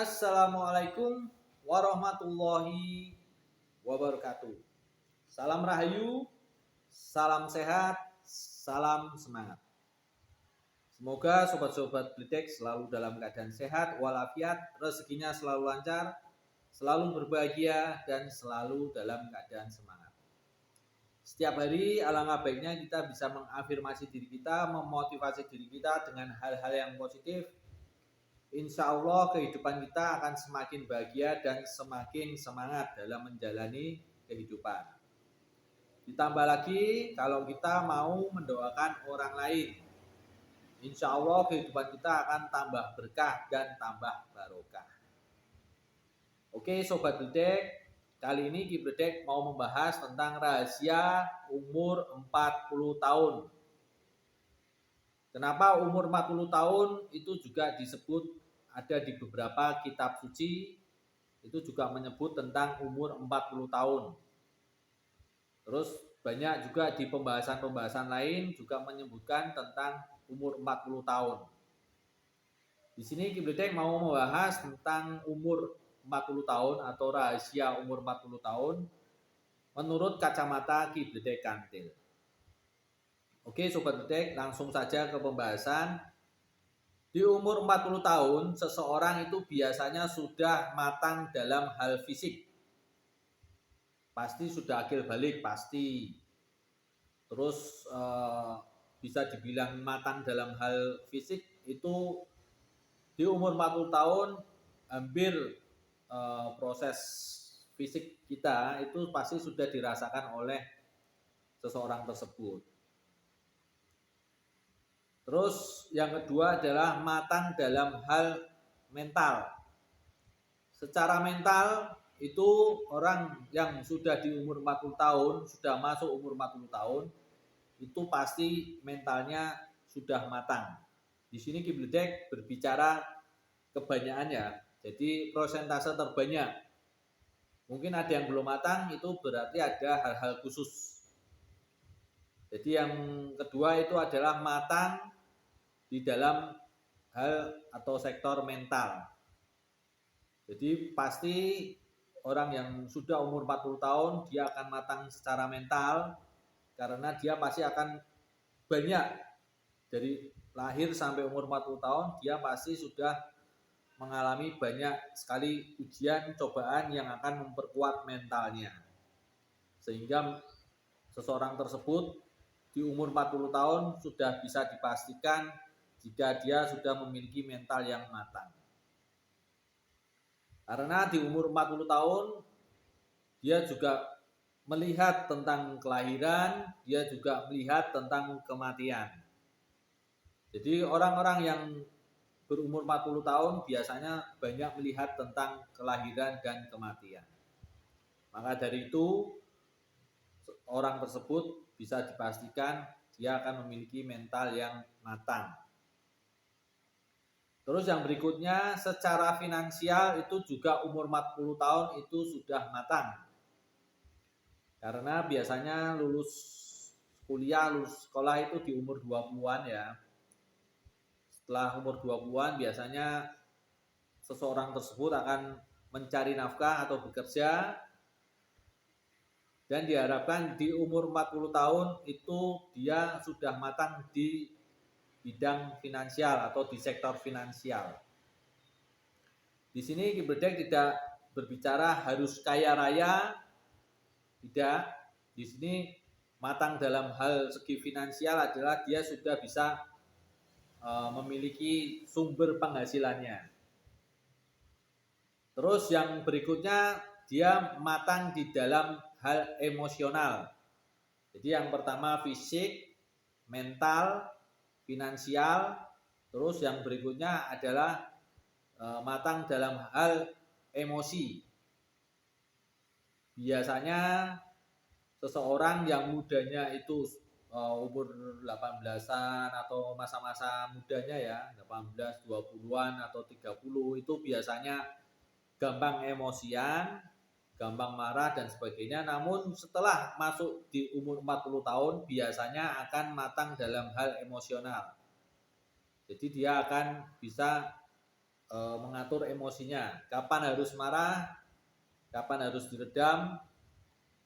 Assalamualaikum warahmatullahi wabarakatuh. Salam rahayu, salam sehat, salam semangat. Semoga sobat-sobat Blitek selalu dalam keadaan sehat walafiat, rezekinya selalu lancar, selalu berbahagia, dan selalu dalam keadaan semangat. Setiap hari alangkah baiknya kita bisa mengafirmasi diri kita, memotivasi diri kita dengan hal-hal yang positif. Insya Allah kehidupan kita akan semakin bahagia dan semakin semangat dalam menjalani kehidupan. Ditambah lagi kalau kita mau mendoakan orang lain, insya Allah kehidupan kita akan tambah berkah dan tambah barokah. Oke Sobat Bledek, kali ini Ki Bledek mau membahas tentang rahasia umur 40 tahun. Kenapa umur 40 tahun itu juga disebut ada di beberapa kitab suci, itu juga menyebut tentang umur 40 tahun. Terus banyak juga di pembahasan-pembahasan lain juga menyebutkan tentang umur 40 tahun. Di sini Ki Bledek mau membahas tentang umur 40 tahun atau rahasia umur 40 tahun menurut kacamata Ki Bledek Kantil. Oke Sobat Bledek, langsung saja ke pembahasan. Di umur 40 tahun, seseorang itu biasanya sudah matang dalam hal fisik. Pasti sudah akil balik, pasti. Terus bisa dibilang matang dalam hal fisik itu di umur 40 tahun hampir proses fisik kita itu pasti sudah dirasakan oleh seseorang tersebut. Terus yang kedua adalah matang dalam hal mental. Secara mental itu orang yang sudah di umur 40 tahun, sudah masuk umur 40 tahun, itu pasti mentalnya sudah matang. Di sini Ki Bledek berbicara kebanyakan ya. Jadi persentase terbanyak. Mungkin ada yang belum matang, itu berarti ada hal-hal khusus. Jadi yang kedua itu adalah matang di dalam hal atau sektor mental. Jadi pasti orang yang sudah umur 40 tahun dia akan matang secara mental karena dia pasti akan banyak dari lahir sampai umur 40 tahun dia pasti sudah mengalami banyak sekali ujian, cobaan yang akan memperkuat mentalnya. Sehingga seseorang tersebut di umur 40 tahun sudah bisa dipastikan jika dia sudah memiliki mental yang matang. Karena di umur 40 tahun dia juga melihat tentang kelahiran, dia juga melihat tentang kematian. Jadi orang-orang yang berumur 40 tahun biasanya banyak melihat tentang kelahiran dan kematian. Maka dari itu orang tersebut bisa dipastikan dia akan memiliki mental yang matang. Terus yang berikutnya secara finansial itu juga umur 40 tahun itu sudah matang. Karena biasanya lulus kuliah, lulus sekolah itu di umur 20-an ya. Setelah umur 20-an biasanya seseorang tersebut akan mencari nafkah atau bekerja. Dan diharapkan di umur 40 tahun itu dia sudah matang di bidang finansial atau di sektor finansial. Di sini Ki Bledek tidak berbicara harus kaya raya, tidak. Di sini matang dalam hal segi finansial adalah dia sudah bisa memiliki sumber penghasilannya. Terus yang berikutnya dia matang di dalam hal emosional. Jadi yang pertama fisik, mental, finansial, terus yang berikutnya adalah matang dalam hal emosi. Biasanya seseorang yang mudanya itu umur 18-an atau masa-masa mudanya ya, 18, 20-an atau 30 itu biasanya gampang emosian, gampang marah dan sebagainya. Namun setelah masuk di umur 40 tahun biasanya akan matang dalam hal emosional. Jadi dia akan bisa mengatur emosinya, kapan harus marah, kapan harus diredam,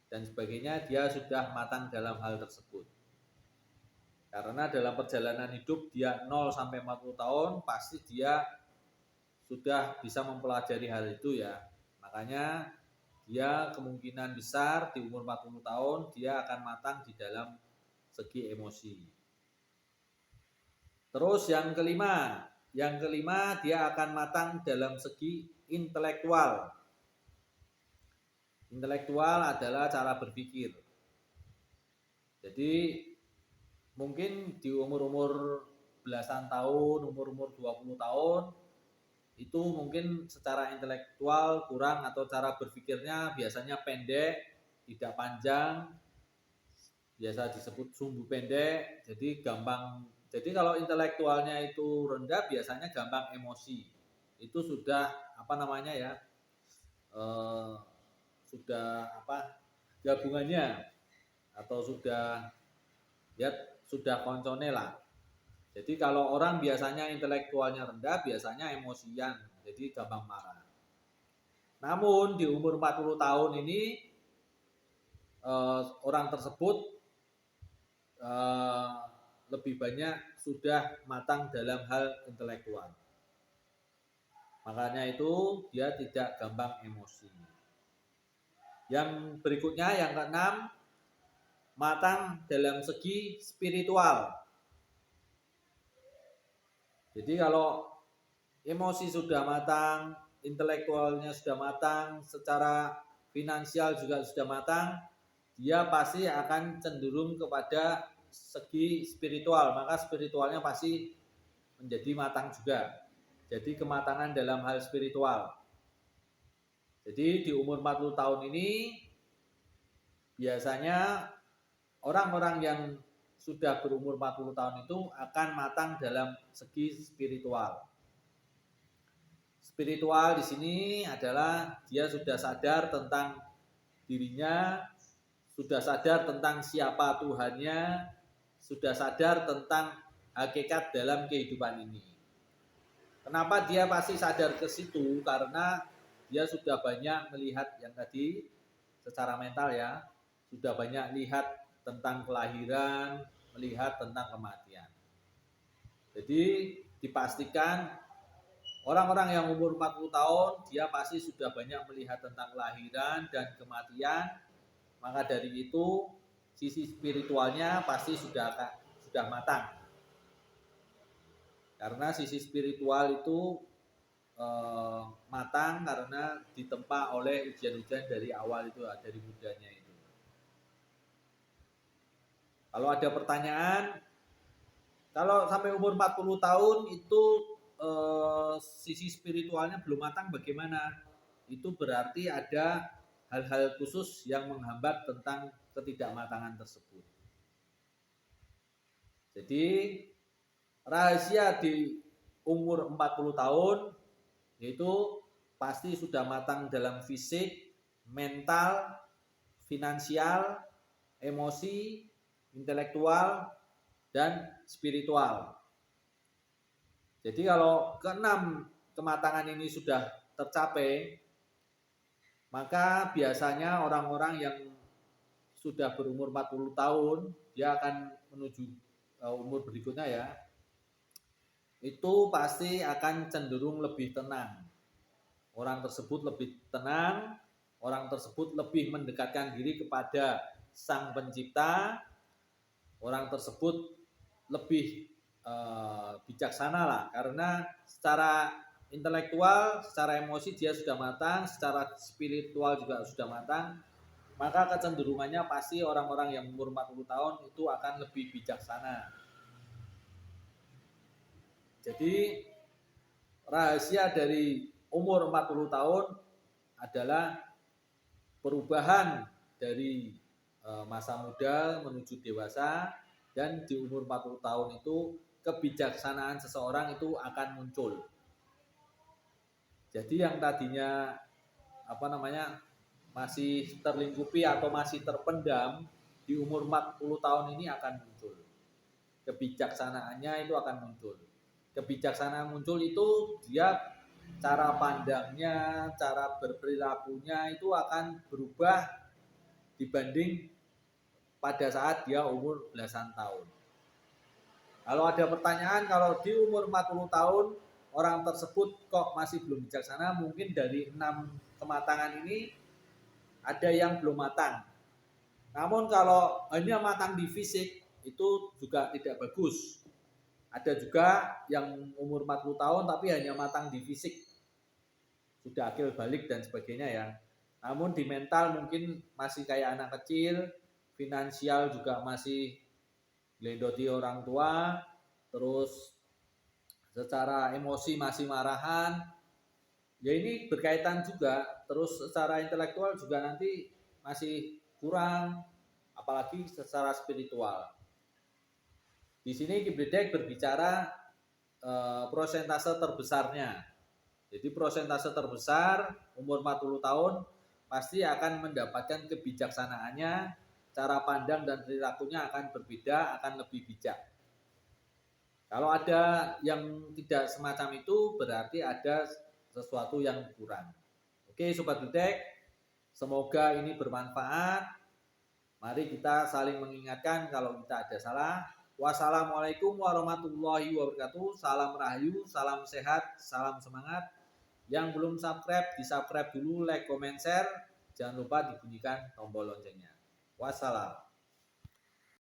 dan sebagainya. Dia sudah matang dalam hal tersebut. Karena dalam perjalanan hidup dia 0 sampai 40 tahun, pasti dia sudah bisa mempelajari hal itu ya. Makanya dia kemungkinan besar di umur 40 tahun dia akan matang di dalam segi emosi. Terus yang kelima dia akan matang dalam segi intelektual. Intelektual adalah cara berpikir. Jadi mungkin di umur-umur belasan tahun, umur-umur 20 tahun itu mungkin secara intelektual kurang atau cara berpikirnya biasanya pendek, tidak panjang, biasa disebut sumbu pendek, jadi gampang. Jadi kalau intelektualnya itu rendah biasanya gampang emosi. Itu sudah apa namanya ya? Sudah apa gabungannya atau sudah ya sudah koncone lah. Jadi kalau orang biasanya intelektualnya rendah biasanya emosian, jadi gampang marah. Namun di umur 40 tahun ini orang tersebut lebih banyak sudah matang dalam hal intelektual. Makanya itu dia tidak gampang emosi. Yang berikutnya yang keenam, matang dalam segi spiritual. Jadi kalau emosi sudah matang, intelektualnya sudah matang, secara finansial juga sudah matang, dia pasti akan cenderung kepada segi spiritual, maka spiritualnya pasti menjadi matang juga. Jadi kematangan dalam hal spiritual. Jadi di umur 40 tahun ini biasanya orang-orang yang sudah berumur 40 tahun itu akan matang dalam segi spiritual. Spiritual di sini adalah dia sudah sadar tentang dirinya, sudah sadar tentang siapa Tuhannya, sudah sadar tentang hakikat dalam kehidupan ini. Kenapa dia pasti sadar ke situ? Karena dia sudah banyak melihat yang tadi secara mental ya, sudah banyak lihat tentang kelahiran, melihat tentang kematian. Jadi dipastikan orang-orang yang umur 40 tahun dia pasti sudah banyak melihat tentang kelahiran dan kematian. Maka dari itu sisi spiritualnya pasti sudah matang. Karena sisi spiritual itu matang karena ditempa oleh ujian-ujian dari awal itu, dari mudanya itu. Kalau ada pertanyaan, kalau sampai umur 40 tahun itu sisi spiritualnya belum matang bagaimana? Itu berarti ada hal-hal khusus yang menghambat tentang ketidakmatangan tersebut. Jadi rahasia di umur 40 tahun yaitu pasti sudah matang dalam fisik, mental, finansial, emosi, intelektual, dan spiritual. Jadi kalau keenam kematangan ini sudah tercapai, maka biasanya orang-orang yang sudah berumur 40 tahun, dia akan menuju umur berikutnya ya, itu pasti akan cenderung lebih tenang. Orang tersebut lebih tenang, orang tersebut lebih mendekatkan diri kepada Sang Pencipta, orang tersebut lebih bijaksana lah, karena secara intelektual, secara emosi dia sudah matang, secara spiritual juga sudah matang, maka kecenderungannya pasti orang-orang yang umur 40 tahun itu akan lebih bijaksana. Jadi rahasia dari umur 40 tahun adalah perubahan dari masa muda menuju dewasa, dan di umur 40 tahun itu kebijaksanaan seseorang itu akan muncul. Jadi yang tadinya masih terlingkupi atau masih terpendam di umur 40 tahun ini akan muncul. Kebijaksanaannya itu akan muncul. Kebijaksanaan muncul itu dia cara pandangnya, cara berperilakunya itu akan berubah dibanding pada saat dia umur belasan tahun. Kalau ada pertanyaan, kalau di umur 40 tahun orang tersebut kok masih belum bijaksana, mungkin dari 6 kematangan ini ada yang belum matang. Namun kalau hanya matang di fisik itu juga tidak bagus. Ada juga yang umur 40 tahun tapi hanya matang di fisik, sudah akil balik dan sebagainya ya. Namun di mental mungkin masih kayak anak kecil, finansial juga masih gelendoti orang tua, terus secara emosi masih marahan. Ya ini berkaitan juga, terus secara intelektual juga nanti masih kurang, apalagi secara spiritual. Di sini Kibledek berbicara prosentase terbesarnya. Jadi prosentase terbesar umur 40 tahun pasti akan mendapatkan kebijaksanaannya, cara pandang dan perilakunya akan berbeda, akan lebih bijak. Kalau ada yang tidak semacam itu berarti ada sesuatu yang kurang. Oke Sobat Bledek, semoga ini bermanfaat. Mari kita saling mengingatkan kalau kita ada salah. Wassalamualaikum warahmatullahi wabarakatuh. Salam rahayu, salam sehat, salam semangat. Yang belum subscribe, di subscribe dulu, like, comment, share. Jangan lupa dibunyikan tombol loncengnya. Wassalam.